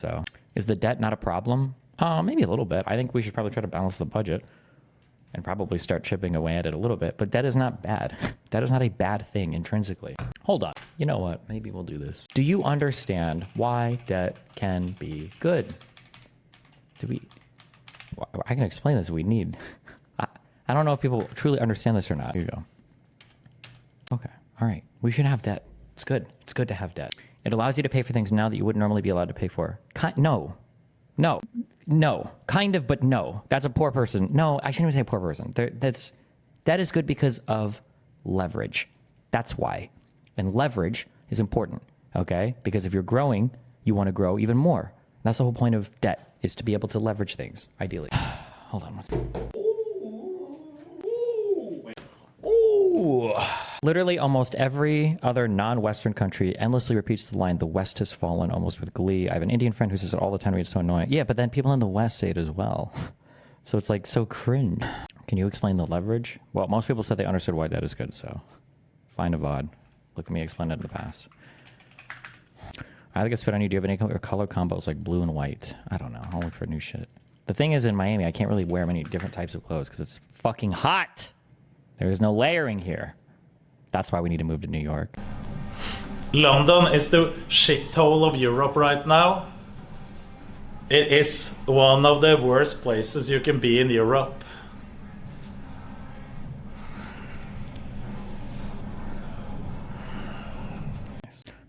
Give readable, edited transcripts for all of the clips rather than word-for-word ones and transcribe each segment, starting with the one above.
So is the debt not a problem? Maybe a little bit. I think we should probably try to balance the budget and probably start chipping away at it a little bit. But debt is not bad. That is not a bad thing intrinsically. Hold on. You know what? Maybe we'll do this. Do you understand why debt can be good? I can explain this if we need. I don't know if people truly understand this or not. Here you go. Okay. All right. We should have debt. It's good. It's good to have debt. It allows you to pay for things now that you wouldn't normally be allowed to pay for. No. Kind of, but no. That's a poor person. No, I shouldn't even say poor person. That is good because of leverage. That's why. And leverage is important, okay? Because if you're growing, you want to grow even more. That's the whole point of debt, is to be able to leverage things, ideally. Hold on one second. Ooh. Literally almost every other non-Western country endlessly repeats the line, the West has fallen, almost with glee. I have an Indian friend who says it all the time. It's so annoying. Yeah, but then people in the West say it as well. So it's like so cringe. Can you explain the leverage? Well, most people said they understood why debt is good, so fine a VOD. Look at me explain it in the past. I think it's spit on you. Do you have any color combos like blue and white? I don't know. I'll look for new shit. The thing is, in Miami, I can't really wear many different types of clothes because it's fucking hot. There is no layering here. That's why we need to move to New York. London is the shithole of Europe right now. It is one of the worst places you can be in Europe.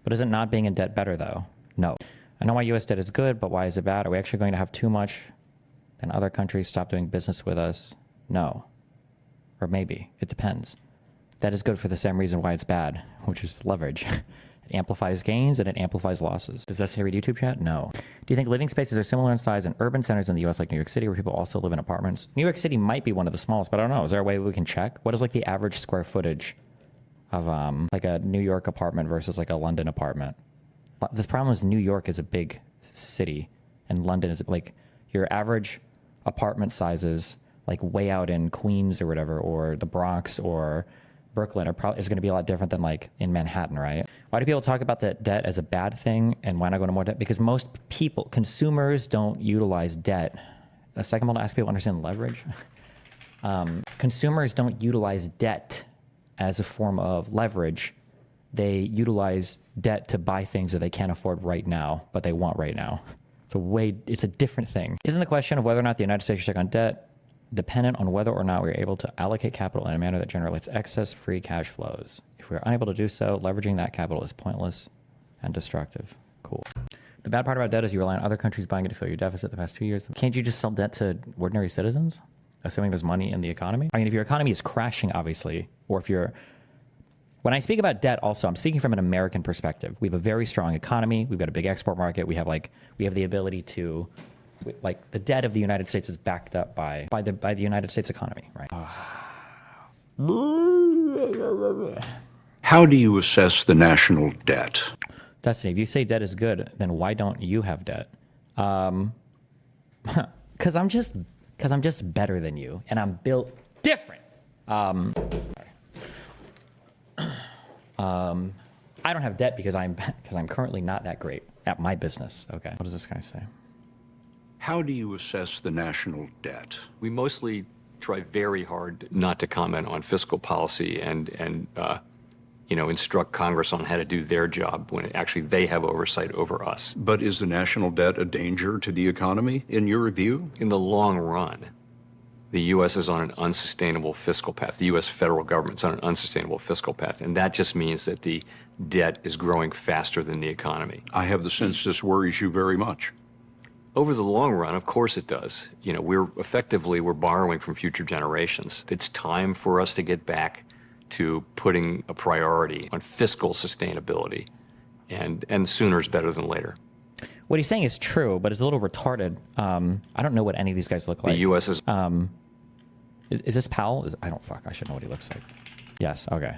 But isn't not being in debt better, though? No. I know why U.S. debt is good, but why is it bad? Are we actually going to have too much and other countries stop doing business with us? No. Or maybe. It depends. That is good for the same reason why it's bad, which is leverage. It amplifies gains and it amplifies losses. Does that say read YouTube chat? No. Do you think living spaces are similar in size in urban centers in the U.S. like New York City where people also live in apartments? New York City might be one of the smallest, but I don't know. Is there a way we can check? What is like the average square footage of like a New York apartment versus like a London apartment? The problem is New York is a big city and London is like your average apartment sizes like way out in Queens or whatever, or the Bronx or Brooklyn is going to be a lot different than like in Manhattan, right? Why do people talk about that debt as a bad thing and why not go into more debt? Because most people, consumers don't utilize debt. A second one to ask people to understand leverage. Consumers don't utilize debt as a form of leverage. They utilize debt to buy things that they can't afford right now, but they want right now. It's a different thing. Isn't the question of whether or not the United States should take on debt dependent on whether or not we're able to allocate capital in a manner that generates excess free cash flows? If we're unable to do so, leveraging that capital is pointless and destructive. Cool. The bad part about debt is you rely on other countries buying it to fill your deficit the past 2 years. Can't you just sell debt to ordinary citizens, assuming there's money in the economy? I mean, if your economy is crashing, obviously, or if you're... When I speak about debt also, I'm speaking from an American perspective. We have a very strong economy. We've got a big export market. We have the ability to... Like the debt of the United States is backed up by the United States economy, right? How do you assess the national debt? Destiny, if you say debt is good, then why don't you have debt? Because I'm just better than you, and I'm built different. I don't have debt because I'm currently not that great at my business. Okay, what does this guy say? How do you assess the national debt? We mostly try very hard not to comment on fiscal policy and instruct Congress on how to do their job when actually they have oversight over us. But is the national debt a danger to the economy, in your view? In the long run, the U.S. is on an unsustainable fiscal path. The U.S. federal government's on an unsustainable fiscal path, and that just means that the debt is growing faster than the economy. I have the sense this worries you very much. Over the long run, of course it does. We're borrowing from future generations. It's time for us to get back to putting a priority on fiscal sustainability, and sooner is better than later. What he's saying is true, but it's a little retarded. I don't know what any of these guys look like. The U.S. is... Is this Powell? I should know what he looks like. Yes, okay.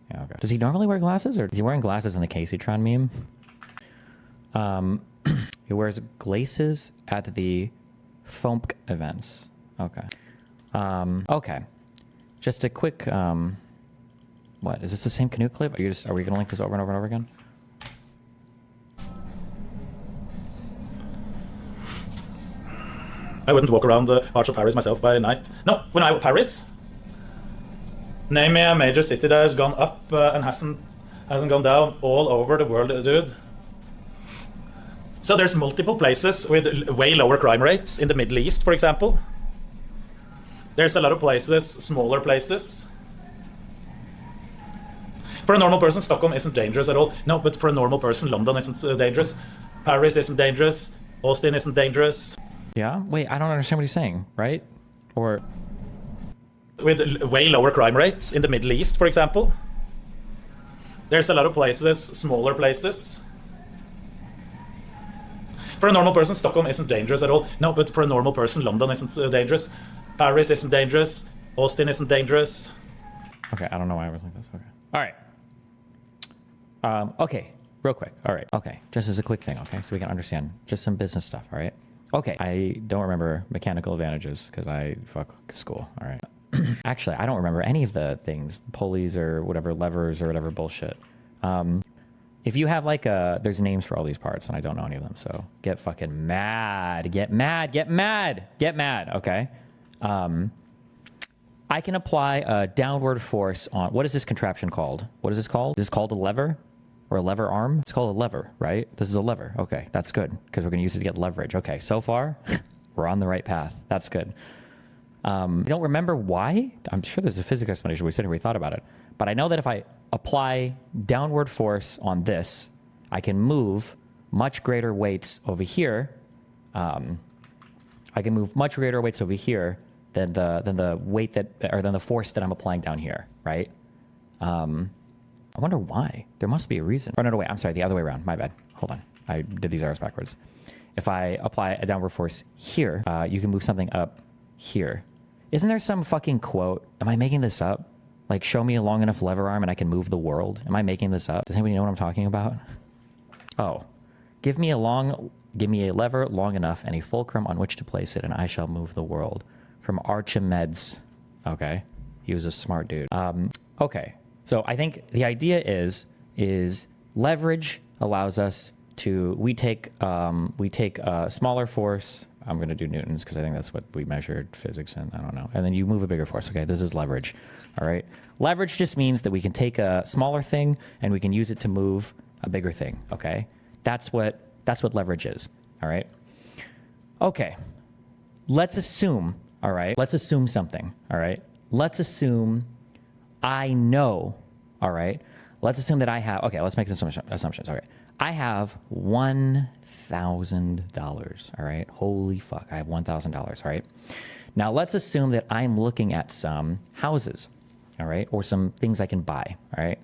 Yeah, okay. Does he normally wear glasses, or is he wearing glasses in the Caseytron meme? He wears glasses at the FOMC events. Okay. Okay. Just a quick, what? Is this the same Canute clip? Are we going to link this over and over and over again? I wouldn't walk around the parts of Paris myself by night. No, when I was Paris, name me a major city that has gone up and hasn't gone down all over the world, dude. So there's multiple places with way lower crime rates in the Middle East, for example. There's a lot of places, smaller places. For a normal person, Stockholm isn't dangerous at all. No, but for a normal person, London isn't dangerous. Paris isn't dangerous. Austin isn't dangerous. Yeah? Wait, I don't understand what he's saying, right? Or... with way lower crime rates in the Middle East, for example. There's a lot of places, smaller places. For a normal person, Stockholm isn't dangerous at all. No, but for a normal person, London isn't dangerous. Paris isn't dangerous. Austin isn't dangerous. Okay, I don't know why I was like this. Okay. All right. Okay, real quick. All right. Okay, just as a quick thing, okay, so we can understand just some business stuff, all right? Okay, I don't remember mechanical advantages because I fuck school, all right? Actually, I don't remember any of the things, pulleys or whatever, levers or whatever bullshit. If you have like there's names for all these parts and I don't know any of them, so get fucking mad, get mad, get mad, get mad, okay? I can apply a downward force on, what is this contraption called? What is this called? Is this called a lever or a lever arm? It's called a lever, right? This is a lever. Okay, that's good because we're gonna use it to get leverage. Okay, so far, we're on the right path. That's good. I don't remember why. I'm sure there's a physics explanation. We said we thought about it. But I know that if I apply downward force on this, I can move much greater weights over here. I can move much greater weights over here than the weight that, or than the force that I'm applying down here, right? I wonder why. There must be a reason. Oh, no, wait. I'm sorry. The other way around. My bad. Hold on. I did these arrows backwards. If I apply a downward force here, you can move something up here. Isn't there some fucking quote? Am I making this up? Like, show me a long enough lever arm and I can move the world. Am I making this up? Does anybody know what I'm talking about? Oh, give me a lever long enough and a fulcrum on which to place it and I shall move the world. From Archimedes. Okay. He was a smart dude. Okay. So I think the idea is leverage allows us to, we take a smaller force. I'm going to do newtons because I think that's what we measured physics in. I don't know. And then you move a bigger force. Okay, this is leverage. All right. Leverage just means that we can take a smaller thing and we can use it to move a bigger thing. Okay. That's what leverage is. All right. Okay. Let's assume, all right. Let's assume something. All right. Let's assume I know. All right. Let's assume that I have, okay, let's make some assumptions. All right. I have $1,000, all right? Holy fuck, I have $1,000, all right? Now, let's assume that I'm looking at some houses, all right? Or some things I can buy, all right?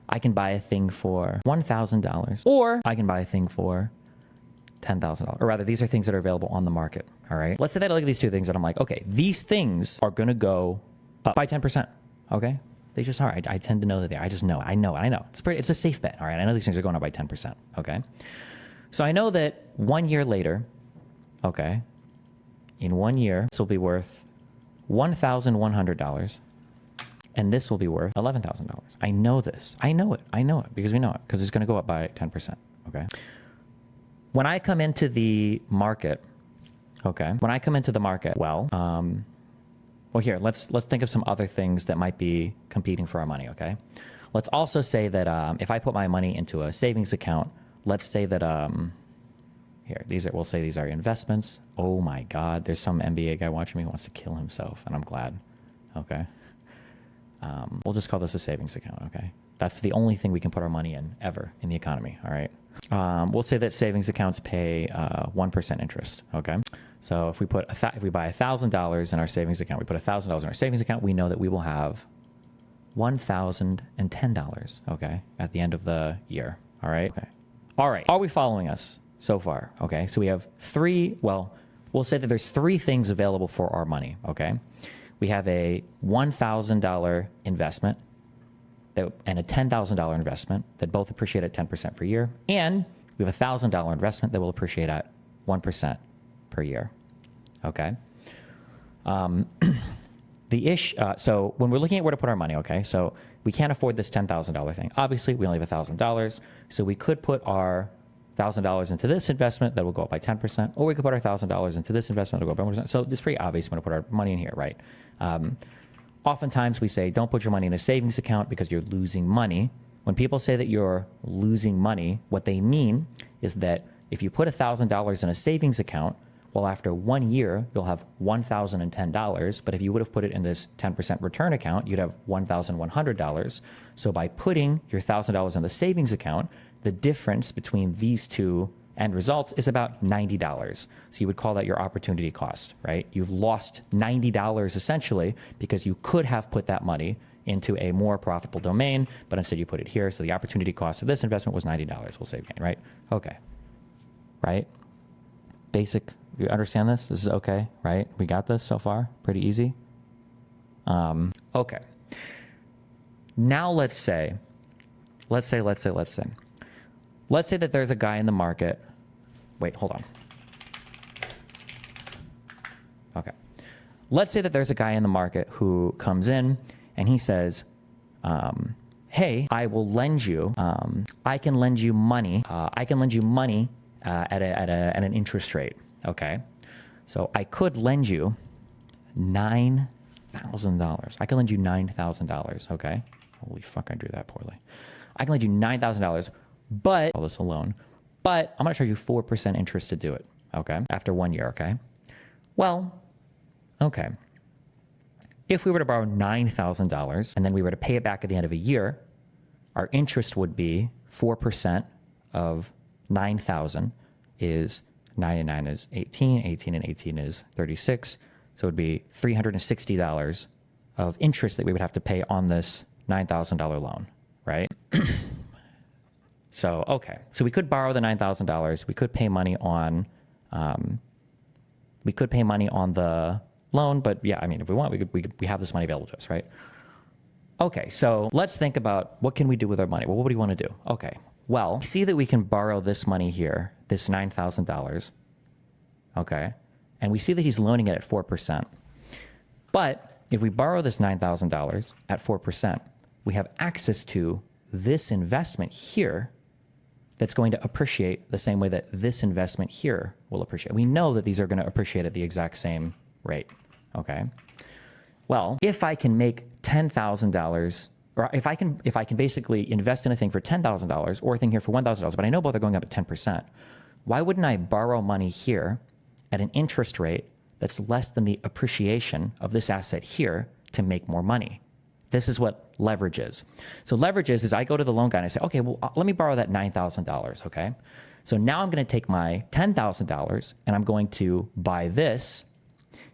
I can buy a thing for $1,000, or I can buy a thing for $10,000. Or rather, these are things that are available on the market, all right? Let's say that I look at these two things and I'm like, okay, these things are gonna go up by 10%, okay? They just are. I tend to know that they are. I just know. I know. It's a safe bet. All right. I know these things are going up by 10%. Okay. So I know that 1 year later, okay, in 1 year, this will be worth $1,100 and this will be worth $11,000. I know this. I know it because we know it because it's going to go up by 10%. Okay. When I come into the market, okay, well, here, let's think of some other things that might be competing for our money, okay? Let's also say that if I put my money into a savings account, let's say that, we'll say these are investments. Oh my God, there's some MBA guy watching me who wants to kill himself, and I'm glad, okay? We'll just call this a savings account, okay? That's the only thing we can put our money in ever in the economy, all right? We'll say that savings accounts pay 1% interest, okay? So if we buy $1,000 in our savings account, we know that we will have $1,010, okay, at the end of the year, all right? Okay. All right, are we following us so far? Okay, so we have we'll say that there's three things available for our money, okay? We have a $1,000 investment and a $10,000 investment that both appreciate at 10% per year, and we have a $1,000 investment that will appreciate at 1% per year. Okay. So when we're looking at where to put our money, okay, so we can't afford this $10,000 thing. Obviously, we only have $1,000, so we could put our $1,000 into this investment that will go up by 10%, or we could put our $1,000 into this investment that will go up by 1%. So it's pretty obvious we're going to put our money in here, right? Oftentimes we say, don't put your money in a savings account because you're losing money. When people say that you're losing money, what they mean is that if you put $1,000 in a savings account, well, after 1 year, you'll have $1,010. But if you would have put it in this 10% return account, you'd have $1,100. So by putting your $1,000 in the savings account, the difference between these two end results is about $90. So you would call that your opportunity cost, right? You've lost $90 essentially because you could have put that money into a more profitable domain, but instead you put it here. So the opportunity cost of this investment was $90. We'll save gain, right? Okay. Right? Basic. You understand this? This is okay, right? We got this so far? Pretty easy? Okay. Now let's say that there's a guy in the market. Wait, hold on. Okay. Let's say that there's a guy in the market who comes in and he says, hey, I will lend you, I can lend you money. At an interest rate. Okay. So I could lend you $9,000. I can lend you $9,000. Okay. Holy fuck, I drew that poorly. I can lend you $9,000, but all this alone, but I'm going to charge you 4% interest to do it. Okay. After 1 year. Okay. Well, okay. If we were to borrow $9,000 and then we were to pay it back at the end of a year, our interest would be 4% of 9,000 is 9 and 9 is 18, 18 and 18 is 36. So it would be $360 of interest that we would have to pay on this $9,000 loan, right? So, okay. So we could borrow the $9,000. We could pay money on, the loan, but yeah, I mean, if we want, we have this money available to us, right? Okay. So let's think about what can we do with our money? Well, what do you want to do? Okay. Well, see that we can borrow this money here, this $9,000, okay? And we see that he's loaning it at 4%. But if we borrow this $9,000 at 4%, we have access to this investment here that's going to appreciate the same way that this investment here will appreciate. We know that these are going to appreciate at the exact same rate, okay? Well, if I can make $10,000, or if I can basically invest in a thing for $10,000 or a thing here for $1,000, but I know both are going up at 10%, why wouldn't I borrow money here at an interest rate that's less than the appreciation of this asset here to make more money? This is what leverage is. So leverage is I go to the loan guy and I say, okay, well, let me borrow that $9,000, okay? So now I'm going to take my $10,000 and I'm going to buy this,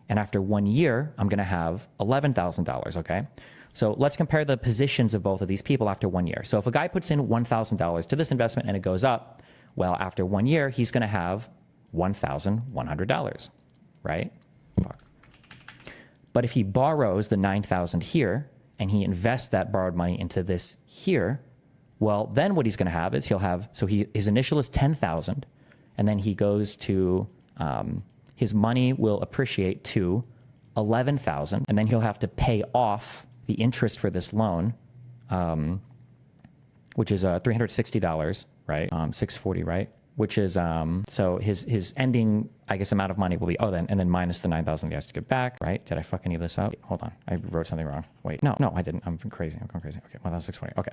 and after 1 year, I'm going to have $11,000, okay? So let's compare the positions of both of these people after 1 year. So if a guy puts in $1,000 to this investment and it goes up, well, after 1 year, he's going to have $1,100, right? Fuck. But if he borrows the $9,000 here and he invests that borrowed money into this here, well, then what he's going to have is his initial is $10,000, and then he goes to, his money will appreciate to $11,000, and then he'll have to pay off the interest for this loan, which is $360, right? $640, right? Which is so his ending, I guess, amount of money will be and then minus the $9,000 he has to get back, right? Did I fuck any of this up? Hold on, I wrote something wrong. Wait, no, I didn't. I'm crazy. I'm going crazy. Okay, $1,640. Okay.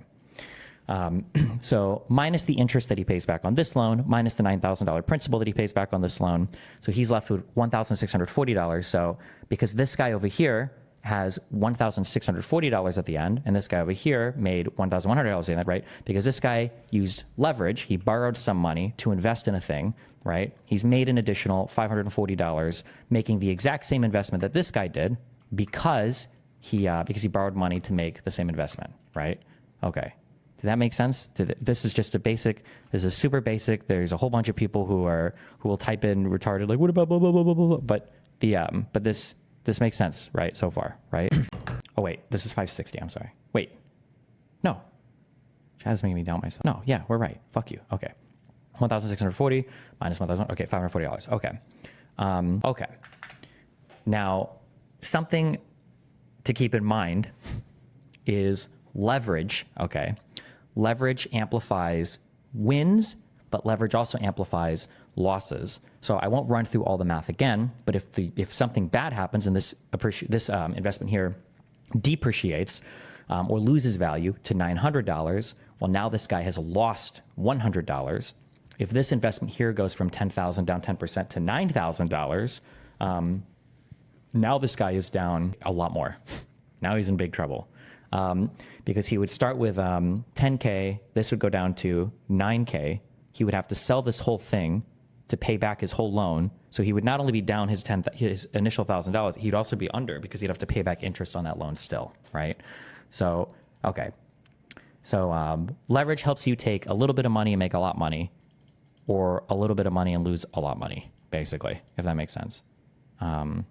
So minus the interest that he pays back on this loan, minus the $9,000 principal that he pays back on this loan. So he's left with $1,640. So because this guy over here has $1,640 at the end, and this guy over here made $1,100 at the end, right? Because this guy used leverage. He borrowed some money to invest in a thing, right? He's made an additional $540, making the exact same investment that this guy did because he borrowed money to make the same investment, right? Okay. Did that make sense? This is just this is super basic. There's a whole bunch of people who will type in retarded, like, what about blah, blah, blah, blah, blah, but this makes sense, right? So far, right? Oh, wait, this is 560. I'm sorry. Wait, no. Chad is making me doubt myself. No, yeah, we're right. Fuck you. Okay. 1,640 minus 1,000. Okay, $540. Okay. Okay. Now, something to keep in mind is leverage. Okay. Leverage amplifies wins, but leverage also amplifies losses. So I won't run through all the math again, but if something bad happens and this investment here depreciates or loses value to $900, well, now this guy has lost $100. If this investment here goes from $10,000 down 10% to $9,000, now this guy is down a lot more. Now he's in big trouble. Because he would start with 10K, this would go down to 9K. He would have to sell this whole thing to pay back his whole loan. So he would not only be down his initial $1,000, he'd also be under because he'd have to pay back interest on that loan still, right? So, okay. So leverage helps you take a little bit of money and make a lot of money, or a little bit of money and lose a lot of money, basically, if that makes sense. The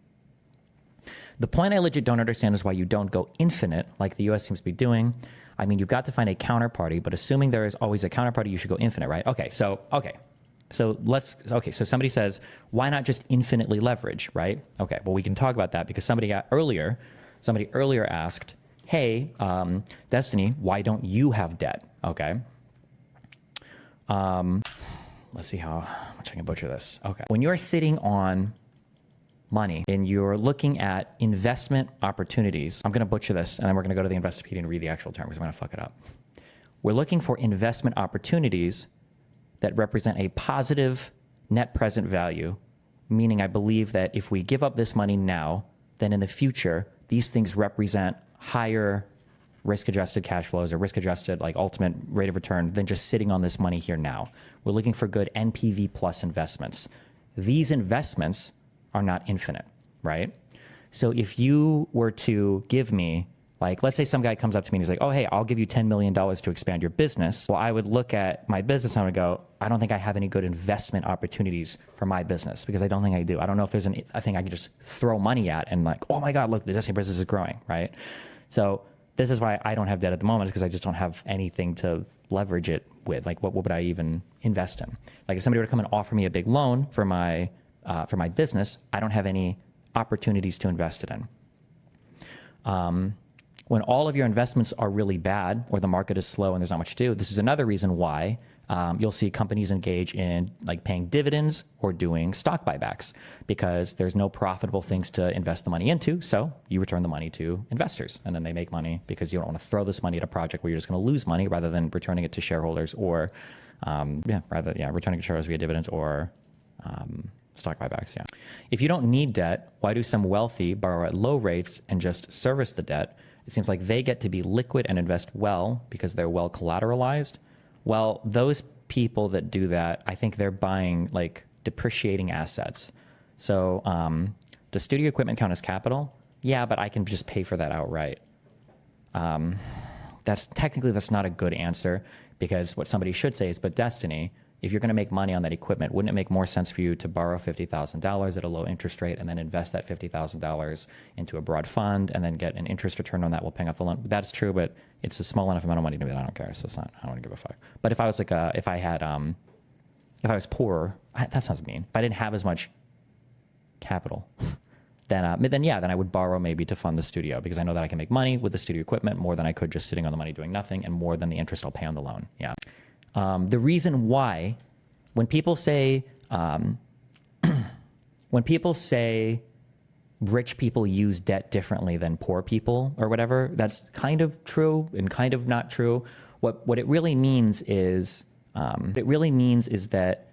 point I legit don't understand is why you don't go infinite like the US seems to be doing. I mean, you've got to find a counterparty, but assuming there is always a counterparty, you should go infinite, right? So somebody says, why not just infinitely leverage, right? Okay, well, we can talk about that because somebody earlier asked, hey, Destiny, why don't you have debt? Okay. Let's see how much I can butcher this. Okay. When you're sitting on money and you're looking at investment opportunities, I'm going to butcher this and then we're going to go to the Investopedia and read the actual term because I'm going to fuck it up. We're looking for investment opportunities that represent a positive net present value, meaning I believe that if we give up this money now, then in the future, these things represent higher risk-adjusted cash flows or risk-adjusted like ultimate rate of return than just sitting on this money here now. We're looking for good NPV plus investments. These investments are not infinite, right? So if you were to give me, like, let's say some guy comes up to me and he's like, oh, hey, I'll give you $10 million to expand your business. Well, I would look at my business and I would go, I don't think I have any good investment opportunities for my business because I don't think I do. I don't know if there's a thing I can just throw money at and like, oh my God, look, the Destiny business is growing, right? So this is why I don't have debt at the moment, because I just don't have anything to leverage it with. Like, what would I even invest in? Like, if somebody were to come and offer me a big loan for my business, I don't have any opportunities to invest it in. When all of your investments are really bad or the market is slow and there's not much to do, this is another reason why you'll see companies engage in like paying dividends or doing stock buybacks, because there's no profitable things to invest the money into. So you return the money to investors and then they make money because you don't want to throw this money at a project where you're just going to lose money, rather than returning it to shareholders or returning to shareholders via dividends or stock buybacks. Yeah. If you don't need debt, why do some wealthy borrow at low rates and just service the debt? It seems like they get to be liquid and invest well because they're well collateralized. Well, those people that do that, I think they're buying like depreciating assets. So does studio equipment count as capital? Yeah, but I can just pay for that outright. That's not a good answer, because what somebody should say is, but Destiny, if you're going to make money on that equipment, wouldn't it make more sense for you to borrow $50,000 at a low interest rate and then invest that $50,000 into a broad fund and then get an interest return on that while paying off the loan? That's true, but it's a small enough amount of money to me that I don't care. So I don't want to give a fuck. But if I was like if I was poorer, that sounds mean. If I didn't have as much capital, then I would borrow maybe to fund the studio, because I know that I can make money with the studio equipment more than I could just sitting on the money doing nothing, and more than the interest I'll pay on the loan. Yeah. The reason why, when people say rich people use debt differently than poor people or whatever, that's kind of true and kind of not true. What it really means is that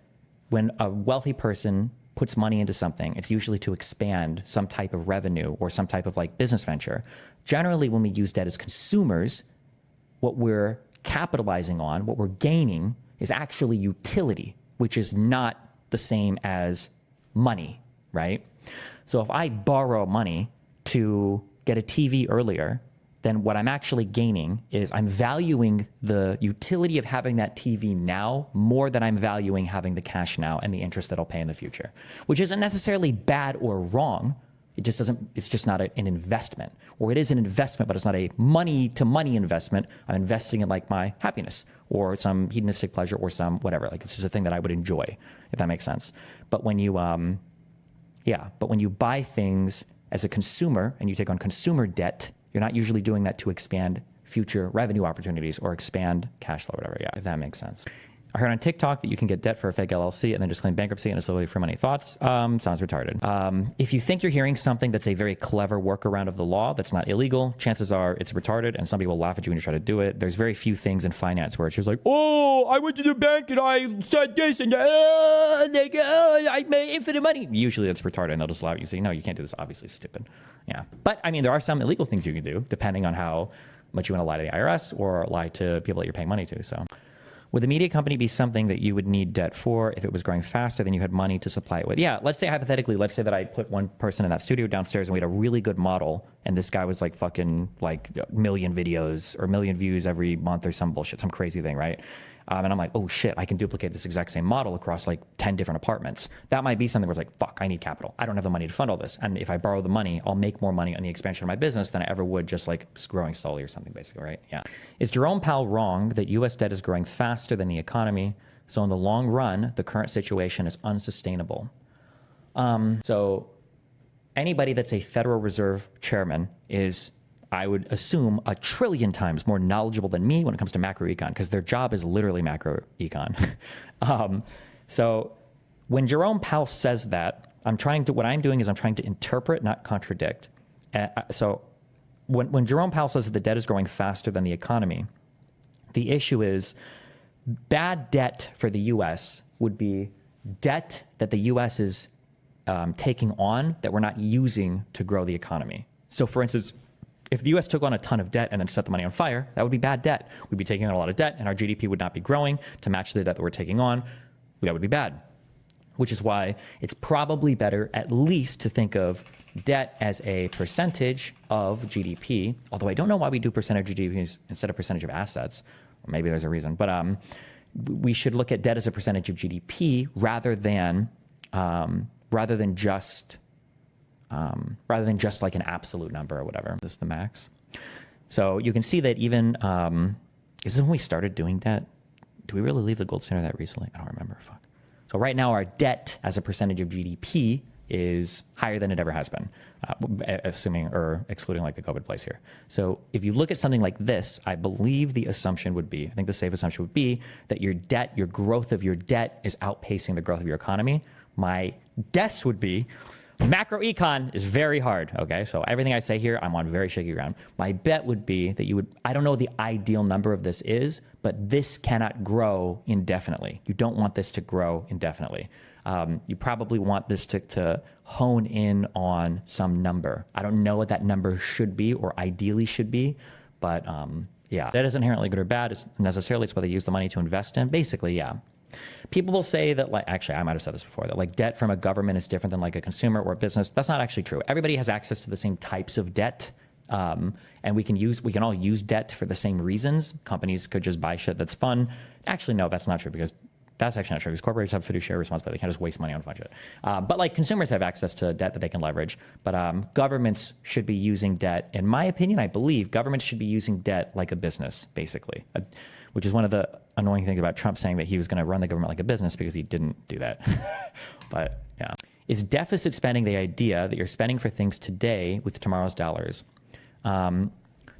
when a wealthy person puts money into something, it's usually to expand some type of revenue or some type of like business venture. Generally, when we use debt as consumers, what we're capitalizing on, what we're gaining, is actually utility, which is not the same as money, right? So if I borrow money to get a TV earlier, then what I'm actually gaining is I'm valuing the utility of having that TV now more than I'm valuing having the cash now and the interest that I'll pay in the future, which isn't necessarily bad or wrong. It's just not an investment, or it is an investment, but it's not a money to money investment. I'm investing in like my happiness or some hedonistic pleasure or some whatever. Like, it's just a thing that I would enjoy, if that makes sense. But when you, when you buy things as a consumer and you take on consumer debt, you're not usually doing that to expand future revenue opportunities or expand cash flow, whatever. Yeah, if that makes sense. I heard on TikTok that you can get debt for a fake LLC and then just claim bankruptcy and it's literally free money. Thoughts? Sounds retarded. If you think you're hearing something that's a very clever workaround of the law that's not illegal, chances are it's retarded and some people laugh at you when you try to do it. There's very few things in finance where it's just like, oh, I went to the bank and I said this and I made infinite money. Usually that's retarded and they'll just laugh at you and say, no, you can't do this. Obviously it's stupid. Yeah. But I mean, there are some illegal things you can do depending on how much you want to lie to the IRS or lie to people that you're paying money to. So would the media company be something that you would need debt for if it was growing faster than you had money to supply it with? Yeah, let's say hypothetically, let's say that I put one person in that studio downstairs and we had a really good model and this guy was like fucking like a million videos or a million views every month or some bullshit, some crazy thing, right? And I'm like, oh shit, I can duplicate this exact same model across like 10 different apartments. That might be something where it's like, fuck, I need capital. I don't have the money to fund all this. And if I borrow the money, I'll make more money on the expansion of my business than I ever would just like growing slowly or something basically, right? Yeah. Is Jerome Powell wrong that US debt is growing faster than the economy? So in the long run, the current situation is unsustainable. So anybody that's a Federal Reserve chairman is, I would assume, 1 trillion times more knowledgeable than me when it comes to macroecon, because their job is literally macroecon. So when Jerome Powell says that, what I'm doing is I'm trying to interpret, not contradict. So when Jerome Powell says that the debt is growing faster than the economy, the issue is bad debt for the U.S. would be debt that the U.S. is taking on that we're not using to grow the economy. So for instance, if the U.S. took on a ton of debt and then set the money on fire, that would be bad debt. We'd be taking on a lot of debt and our GDP would not be growing to match the debt that we're taking on. That would be bad, which is why it's probably better at least to think of debt as a percentage of GDP, although I don't know why we do percentage of GDP instead of percentage of assets. Or maybe there's a reason, but we should look at debt as a percentage of GDP rather than just like an absolute number or whatever. This is the max. So you can see that even, is this when we started doing debt? Do we really leave the gold standard that recently? I don't remember. Fuck. So right now our debt as a percentage of GDP is higher than it ever has been, assuming or excluding like the COVID place here. So if you look at something like this, I believe the assumption would be, I think the safe assumption would be that your debt, your growth of your debt is outpacing the growth of your economy. My guess would be, macro econ is very hard, okay? So everything I say here, I'm on very shaky ground. My bet would be that you would, I don't know what the ideal number of this is, but this cannot grow indefinitely. You don't want this to grow indefinitely. You probably want this to hone in on some number. I don't know what that number should be or ideally should be, but yeah, that is inherently good or bad. It's necessarily, it's what they use the money to invest in. Basically, yeah. People will say that, like, actually, I might have said this before, that like debt from a government is different than like a consumer or a business. That's not actually true. Everybody has access to the same types of debt. And we can all use debt for the same reasons. Companies could just buy shit that's fun. Actually, no, that's not true because that's actually not true because corporations have fiduciary responsibility. They can't just waste money on fun shit. But like consumers have access to debt that they can leverage. But governments should be using debt. In my opinion, I believe governments should be using debt like a business, basically, which is one of the annoying things about Trump saying that he was going to run the government like a business because he didn't do that. But yeah. Is deficit spending the idea that you're spending for things today with tomorrow's dollars?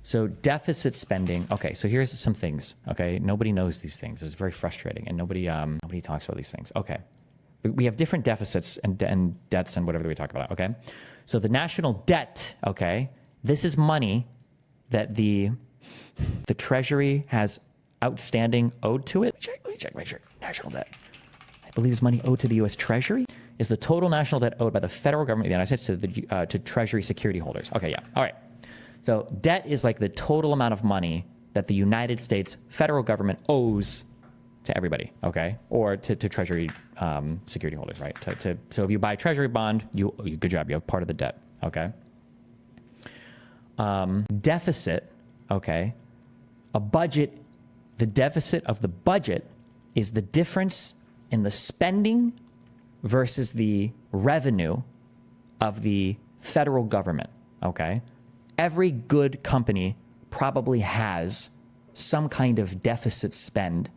So deficit spending, okay, so here's some things, okay? Nobody knows these things. It's very frustrating and nobody talks about these things. Okay, we have different deficits and debts and whatever we talk about, okay? So the national debt, okay, this is money that the Treasury has outstanding owed to it. Let me check, make sure. National debt, I believe, is money owed to the U.S. Treasury. Is the total national debt owed by the federal government of the United States to Treasury security holders? Okay, yeah, all right. So debt is like the total amount of money that the United States federal government owes to everybody, okay, or to Treasury security holders, right? So if you buy a Treasury bond, you good job, you have part of the debt, okay. Deficit, okay, a budget. The deficit of the budget is the difference in the spending versus the revenue of the federal government, okay? Every good company probably has some kind of deficit spend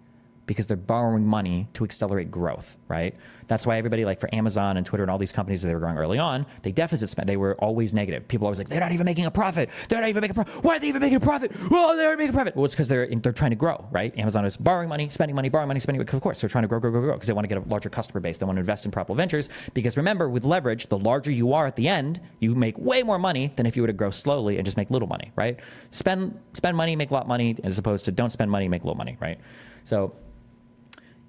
because they're borrowing money to accelerate growth, right? That's why everybody, like for Amazon and Twitter and all these companies that they were growing early on, they deficit spent. They were always negative. People always like, they're not even making a profit. They're not even making a profit. Why are they even making a profit? Oh, they're making a profit. Well, it's because they're trying to grow, right? Amazon is borrowing money, spending money, borrowing money, spending money. Of course, they're trying to grow because they want to get a larger customer base. They want to invest in profitable ventures because remember, with leverage, the larger you are at the end, you make way more money than if you were to grow slowly and just make little money, right? Spend money, make a lot of money, as opposed to don't spend money, make little money, right? So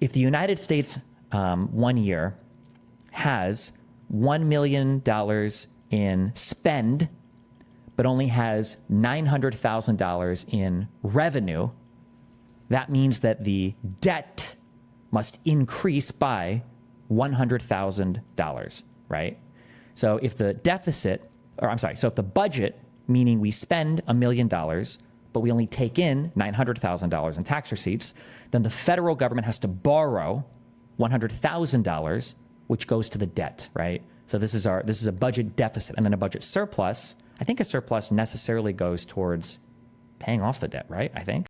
if the United States 1 year has $1 million in spend, but only has $900,000 in revenue, that means that the debt must increase by $100,000, right? So if the deficit, so if the budget, meaning we spend $1 million, but we only take in $900,000 in tax receipts, then the federal government has to borrow $100,000, which goes to the debt, right? So this is a budget deficit, and then a budget surplus. I think a surplus necessarily goes towards paying off the debt, right? I think.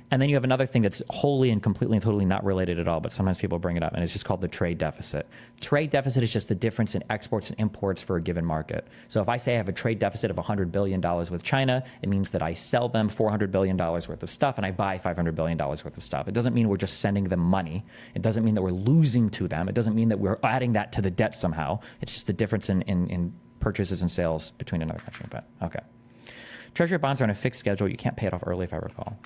And then you have another thing that's wholly and completely and totally not related at all, but sometimes people bring it up, and it's just called the trade deficit. Trade deficit is just the difference in exports and imports for a given market. So if I say I have a trade deficit of $100 billion with China, it means that I sell them $400 billion worth of stuff and I buy $500 billion worth of stuff. It doesn't mean we're just sending them money. It doesn't mean that we're losing to them. It doesn't mean that we're adding that to the debt somehow. It's just the difference in purchases and sales between another country. But okay. Treasury bonds are on a fixed schedule. You can't pay it off early, if I recall.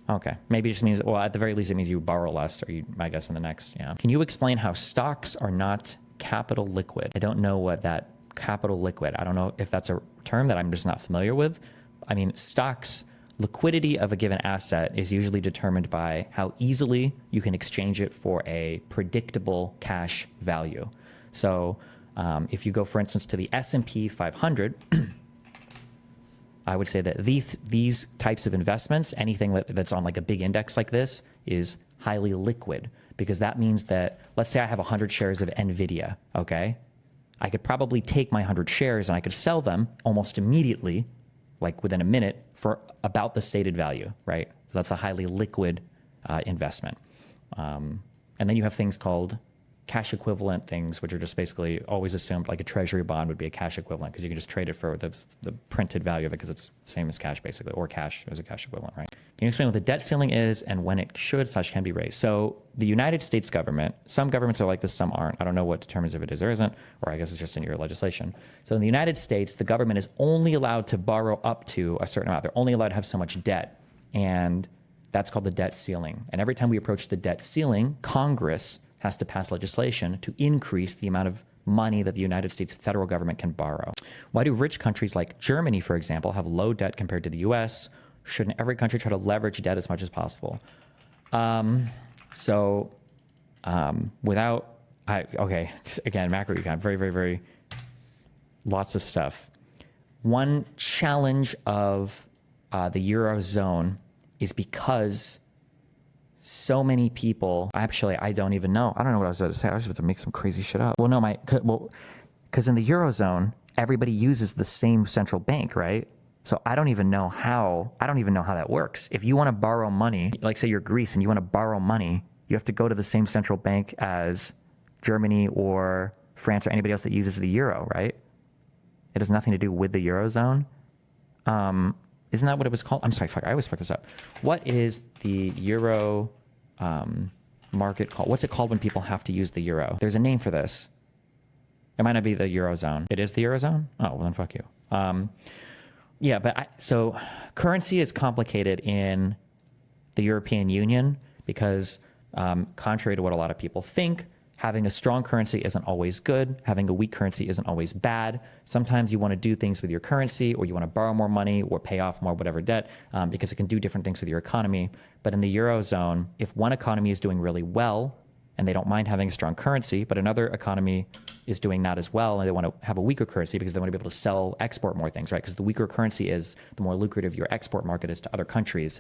Okay, maybe it just means, well, at the very least, it means you borrow less, or I guess in the next, yeah. Can you explain how stocks are not capital liquid? I don't know what that capital liquid, I don't know if that's a term that I'm just not familiar with. I mean, stocks, liquidity of a given asset is usually determined by how easily you can exchange it for a predictable cash value. So if you go, for instance, to the S&P 500, I would say that these types of investments, anything that's on like a big index like this, is highly liquid, because that means that, let's say I have 100 shares of NVIDIA, okay? I could probably take my 100 shares and I could sell them almost immediately, like within a minute, for about the stated value, right? So that's a highly liquid investment. And then you have things called cash equivalent things, which are just basically always assumed, like a treasury bond would be a cash equivalent because you can just trade it for the printed value of it because it's the same as cash basically, or cash as a cash equivalent, right? Can you explain what the debt ceiling is and when it should/can be raised? So the United States government, some governments are like this, some aren't. I don't know what determines if it is or isn't, or I guess it's just in your legislation. So in the United States, the government is only allowed to borrow up to a certain amount. They're only allowed to have so much debt, and that's called the debt ceiling. And every time we approach the debt ceiling, Congress has to pass legislation to increase the amount of money that the United States federal government can borrow. Why do rich countries like Germany, for example, have low debt compared to the US? Shouldn't every country try to leverage debt as much as possible? Okay, again, macroecon, very, very, very, lots of stuff. One challenge of the Eurozone is because so many people, actually, I don't even know. I don't know what I was about to say. I was about to make some crazy shit up. Well, no, because in the Eurozone, everybody uses the same central bank, right? So I don't even know how that works. If you want to borrow money, like say you're Greece and you want to borrow money, you have to go to the same central bank as Germany or France or anybody else that uses the euro, right? It has nothing to do with the Eurozone. Isn't that what it was called? I'm sorry, fuck, I always fuck this up. What is the euro market called? What's it called when people have to use the euro? There's a name for this. It might not be the Eurozone. It is the Eurozone? Oh, well then fuck you. Yeah, but so currency is complicated in the European Union because contrary to what a lot of people think, having a strong currency isn't always good. Having a weak currency isn't always bad. Sometimes you want to do things with your currency, or you want to borrow more money or pay off more whatever debt because it can do different things with your economy. But in the Eurozone, if one economy is doing really well and they don't mind having a strong currency, but another economy is doing not as well and they want to have a weaker currency because they want to be able to export more things, right? Because the weaker currency is, the more lucrative your export market is to other countries.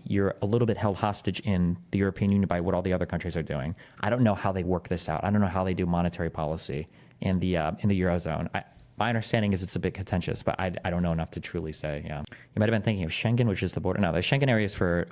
You're a little bit held hostage in the European Union by what all the other countries are doing. I don't know how they work this out. I don't know how they do monetary policy in the Eurozone. My understanding is it's a bit contentious, but I don't know enough to truly say, yeah. You might have been thinking of Schengen, which is the border. No, the Schengen area is for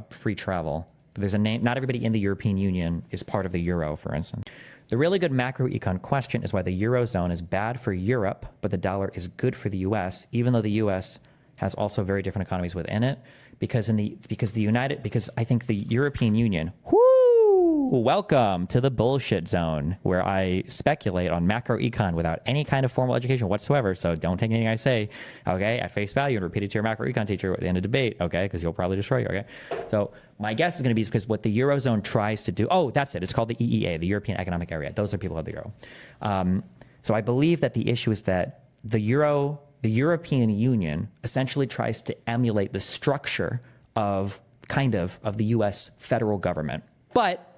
free travel. There's a name. Not everybody in the European Union is part of the euro, for instance. The really good macroecon question is why the eurozone is bad for Europe, but the dollar is good for the U.S., even though the U.S. has also very different economies within it. Because I think the European Union, welcome to the bullshit zone, where I speculate on macroecon without any kind of formal education whatsoever. So don't take anything I say, okay, at face value and repeat it to your macroecon teacher in a debate, okay, because he'll probably destroy you, okay? So my guess is going to be because what the Eurozone tries to do, that's it. It's called the EEA, the European Economic Area. Those are people who have the euro. So I believe that the issue is that the European Union essentially tries to emulate the structure of the U.S. federal government. But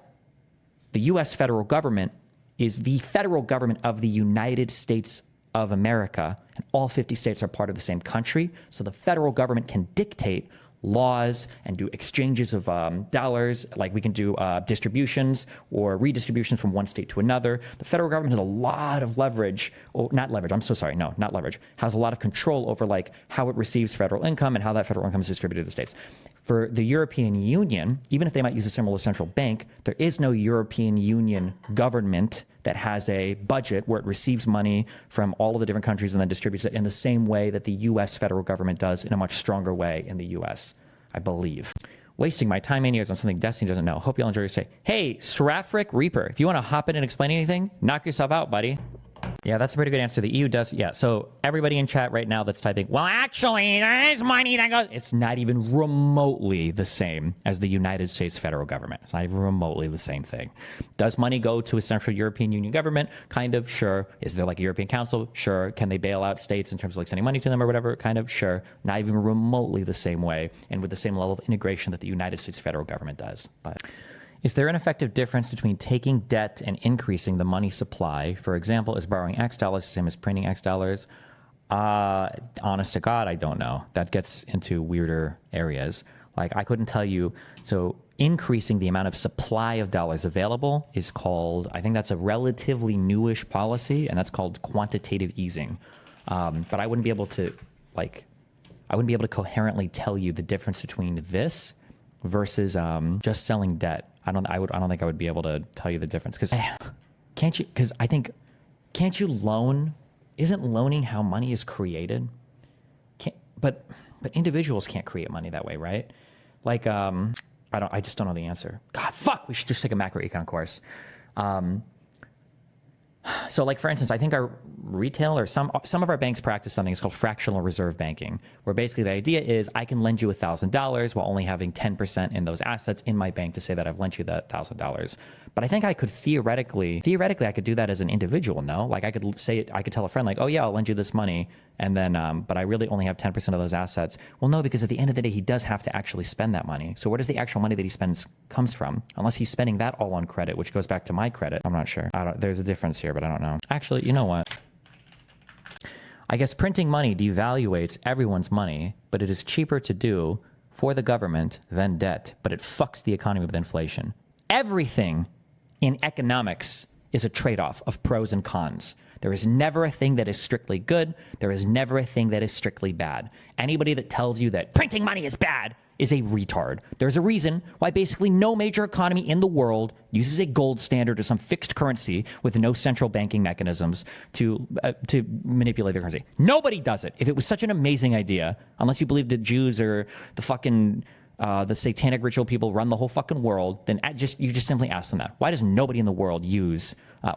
the U.S. federal government is the federal government of the United States of America, and all 50 states are part of the same country. So the federal government can dictate laws and do exchanges of dollars, like we can do distributions or redistribution from one state to another. The federal government has a lot of leverage, not leverage, I'm so sorry, no, not leverage, has a lot of control over like how it receives federal income and how that federal income is distributed to the states. For the European Union, even if they might use a similar central bank, there is no European Union government that has a budget where it receives money from all of the different countries and then distributes it in the same way that the U.S. federal government does in a much stronger way in the U.S., I believe. Wasting my time and years on something Destiny doesn't know. Hope you all enjoy your stay. Hey, Srafric Reaper, if you want to hop in and explain anything, knock yourself out, buddy. Yeah, that's a pretty good answer. The EU does. Yeah. So everybody in chat right now that's typing, well, actually, there is money that goes. It's not even remotely the same as the United States federal government. It's not even remotely the same thing. Does money go to a central European Union government? Kind of. Sure. Is there like a European Council? Sure. Can they bail out states in terms of like sending money to them or whatever? Kind of. Sure. Not even remotely the same way and with the same level of integration that the United States federal government does. But is there an effective difference between taking debt and increasing the money supply? For example, is borrowing X dollars the same as printing X dollars? Honest to God, I don't know. That gets into weirder areas. Like I couldn't tell you. So increasing the amount of supply of dollars available is called, I think that's a relatively newish policy, and that's called quantitative easing. But I wouldn't be able to coherently tell you the difference between this versus just selling debt. I don't think I would be able to tell you the difference because can't you loan? Isn't loaning how money is created? But individuals can't create money that way, right? Like I just don't know the answer. God, fuck, we should just take a macroecon course. So like, for instance, I think our retail or some of our banks practice something. It's called fractional reserve banking, where basically the idea is I can lend you $1,000 while only having 10% in those assets in my bank to say that I've lent you that $1,000. But I think I could theoretically, I could do that as an individual, no? Like I could say it, I could tell a friend like, oh yeah, I'll lend you this money. And then, but I really only have 10% of those assets. Well, no, because at the end of the day, he does have to actually spend that money. So where does the actual money that he spends comes from? Unless he's spending that all on credit, which goes back to my credit. I'm not sure. There's a difference here, but I don't know. Actually, you know what? I guess printing money devaluates everyone's money, but it is cheaper to do for the government than debt, but it fucks the economy with inflation. Everything in economics is a trade-off of pros and cons. There is never a thing that is strictly good. There is never a thing that is strictly bad. Anybody that tells you that printing money is bad is a retard. There's a reason why basically no major economy in the world uses a gold standard or some fixed currency with no central banking mechanisms to manipulate their currency. Nobody does it. If it was such an amazing idea, unless you believe that Jews or the fucking the satanic ritual people run the whole fucking world, then you just simply ask them that. Why does nobody in the world use a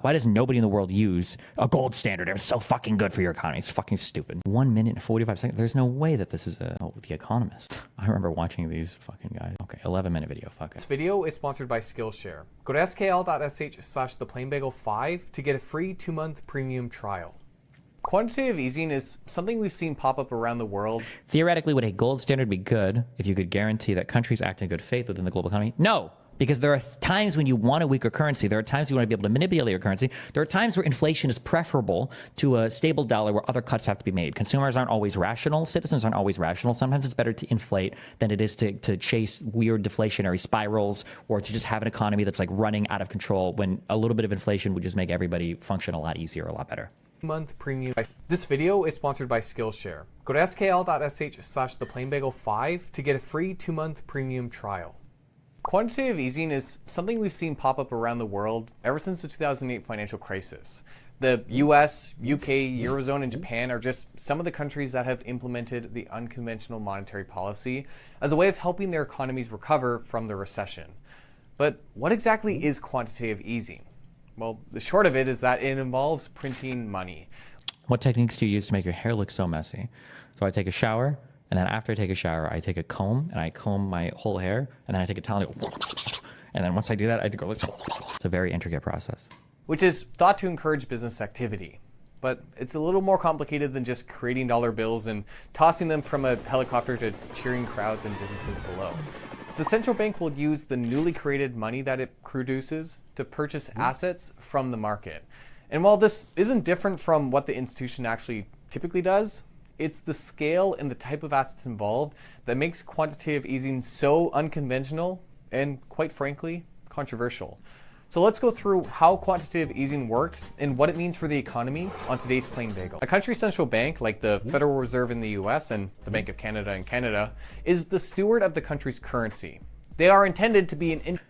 gold standard? It's so fucking good for your economy. It's fucking stupid. 1 minute and 45 seconds. There's no way that this is The Economist. I remember watching these fucking guys. Okay, 11-minute video. Fuck it. This video is sponsored by Skillshare. Go to skl.sh/theplainbagel5 to get a free 2-month premium trial. Quantitative easing is something we've seen pop up around the world. Theoretically, would a gold standard be good if you could guarantee that countries act in good faith within the global economy? No, because there are times when you want a weaker currency. There are times you want to be able to manipulate your currency. There are times where inflation is preferable to a stable dollar where other cuts have to be made. Consumers aren't always rational. Citizens aren't always rational. Sometimes it's better to inflate than it is to chase weird deflationary spirals or to just have an economy that's like running out of control when a little bit of inflation would just make everybody function a lot easier, a lot better. Month premium. This video is sponsored by Skillshare. Go to skl.sh/theplainbagel5 to get a free 2-month premium trial. Quantitative easing is something we've seen pop up around the world ever since the 2008 financial crisis. The US, UK, Eurozone, and Japan are just some of the countries that have implemented the unconventional monetary policy as a way of helping their economies recover from the recession. But what exactly is quantitative easing? Well, the short of it is that it involves printing money. What techniques do you use to make your hair look so messy? So I take a shower, and then after I take a shower, I take a comb, and I comb my whole hair, and then I take a towel, and then once I do that, I go like, it's a very intricate process. Which is thought to encourage business activity. But it's a little more complicated than just creating dollar bills and tossing them from a helicopter to cheering crowds and businesses below. The central bank will use the newly created money that it produces to purchase assets from the market. And while this isn't different from what the institution actually typically does, it's the scale and the type of assets involved that makes quantitative easing so unconventional and, quite frankly, controversial. So let's go through how quantitative easing works and what it means for the economy on today's Plain Bagel. A country's central bank, like the Federal Reserve in the US and the Bank of Canada in Canada, is the steward of the country's currency. They are intended to be an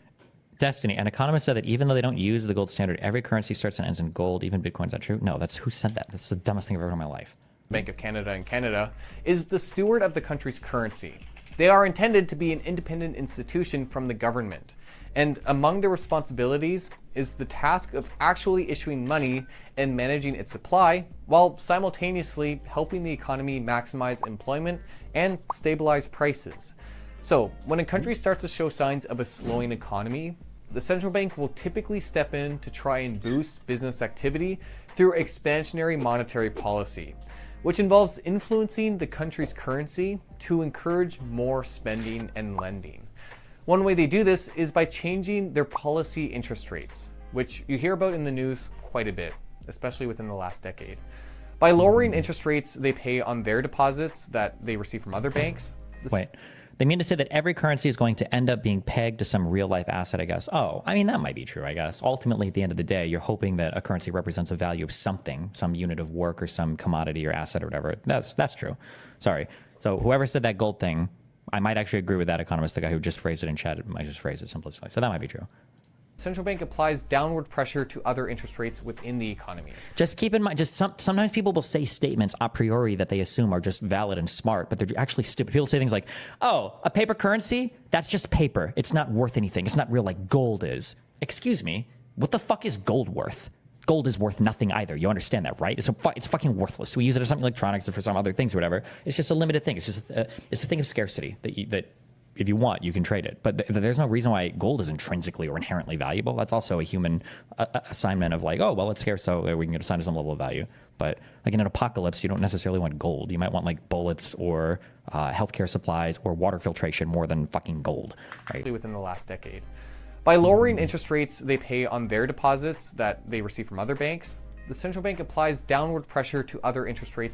Destiny, an economist said that even though they don't use the gold standard, every currency starts and ends in gold, even Bitcoin. Is that true? No, that's who said that. That's the dumbest thing I've ever heard in my life. Bank of Canada in Canada is the steward of the country's currency. They are intended to be an independent institution from the government. And among their responsibilities is the task of actually issuing money and managing its supply, while simultaneously helping the economy maximize employment and stabilize prices. So, when a country starts to show signs of a slowing economy, the central bank will typically step in to try and boost business activity through expansionary monetary policy, which involves influencing the country's currency to encourage more spending and lending. One way they do this is by changing their policy interest rates, which you hear about in the news quite a bit, especially within the last decade. By lowering interest rates they pay on their deposits that they receive from other banks. Wait, they mean to say that every currency is going to end up being pegged to some real life asset, I guess. Oh, I mean, that might be true, I guess. Ultimately, at the end of the day, you're hoping that a currency represents a value of something, some unit of work or some commodity or asset or whatever. That's true. Sorry. So whoever said that gold thing, I might actually agree with that economist, the guy who just phrased it in chat. I just phrased it simplistically. So that might be true. Central bank applies downward pressure to other interest rates within the economy. Just keep in mind, sometimes people will say statements a priori that they assume are just valid and smart, but they're actually stupid. People say things like, oh, a paper currency? That's just paper. It's not worth anything. It's not real like gold is. Excuse me, what the fuck is gold worth? Gold is worth nothing either. You understand that, right? It's fucking worthless. We use it as something electronics or for some other things or whatever. It's just a limited thing. It's just it's a thing of scarcity that if you want, you can trade it. But there's no reason why gold is intrinsically or inherently valuable. That's also a human assignment of like, oh, well, it's scarce, so we can get assigned to some level of value. But like in an apocalypse, you don't necessarily want gold. You might want like bullets or healthcare supplies or water filtration more than fucking gold, right? Within the last decade. By lowering interest rates they pay on their deposits that they receive from other banks, the central bank applies downward pressure to other interest rates